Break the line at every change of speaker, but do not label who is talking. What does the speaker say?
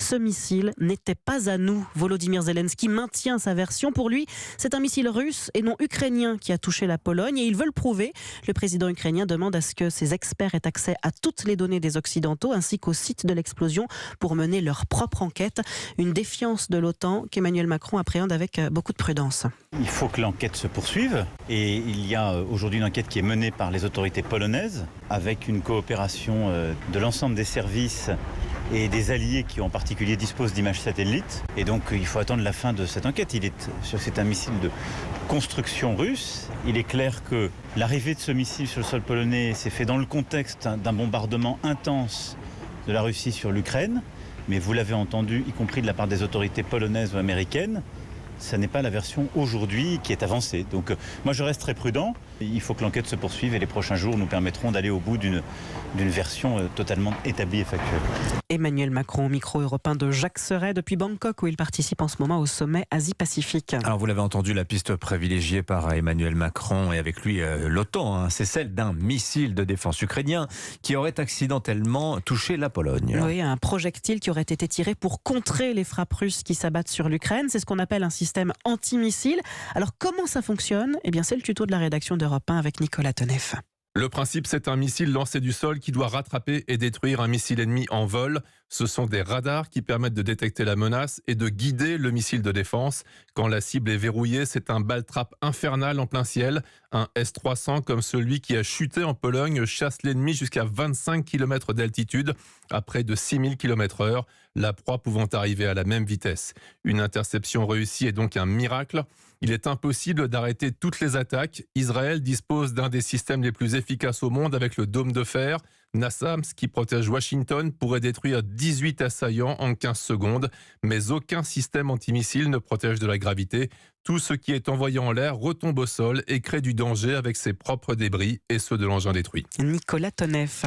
Ce missile n'était pas à nous. Volodymyr Zelensky maintient sa version. Pour lui, c'est un missile russe et non ukrainien qui a touché la Pologne et il veut le prouver. Le président ukrainien demande à ce que ses experts aient accès à toutes les données des Occidentaux ainsi qu'au site de l'explosion pour mener leur propre enquête. Une défiance de l'OTAN qu'Emmanuel Macron appréhende avec beaucoup de prudence.
Il faut que l'enquête se poursuive et il y a aujourd'hui une enquête qui est menée par les autorités polonaises avec une coopération de l'ensemble des services et des alliés qui en particulier disposent d'images satellites. Et donc il faut attendre la fin de cette enquête. C'est un missile de construction russe. Il est clair que l'arrivée de ce missile sur le sol polonais s'est fait dans le contexte d'un bombardement intense de la Russie sur l'Ukraine. Mais vous l'avez entendu, y compris de la part des autorités polonaises ou américaines, ça n'est pas la version aujourd'hui qui est avancée. Donc moi je reste très prudent. Il faut que l'enquête se poursuive et les prochains jours nous permettront d'aller au bout d'une version totalement établie et factuelle.
Emmanuel Macron au micro européen de Jacques Serret depuis Bangkok où il participe en ce moment au sommet Asie-Pacifique.
Alors vous l'avez entendu, la piste privilégiée par Emmanuel Macron et avec lui l'OTAN, c'est celle d'un missile de défense ukrainien qui aurait accidentellement touché la Pologne.
Oui, un projectile qui aurait été tiré pour contrer les frappes russes qui s'abattent sur l'Ukraine. C'est ce qu'on appelle un système antimissile. Alors comment ça fonctionne ? Eh bien c'est le tuto de la rédaction d'Europe 1 avec Nicolas Teneff.
Le principe, c'est un missile lancé du sol qui doit rattraper et détruire un missile ennemi en vol. Ce sont des radars qui permettent de détecter la menace et de guider le missile de défense. Quand la cible est verrouillée, c'est un bal-trap infernal en plein ciel. Un S-300 comme celui qui a chuté en Pologne chasse l'ennemi jusqu'à 25 km d'altitude à près de 6000 km/h, la proie pouvant arriver à la même vitesse. Une interception réussie est donc un miracle. Il est impossible d'arrêter toutes les attaques. Israël dispose d'un des systèmes les plus efficaces au monde avec le dôme de fer. NASAMS, qui protège Washington, pourrait détruire 18 assaillants en 15 secondes. Mais aucun système antimissile ne protège de la gravité. Tout ce qui est envoyé en l'air retombe au sol et crée du danger avec ses propres débris et ceux de l'engin détruit.
Nicolas Teneff.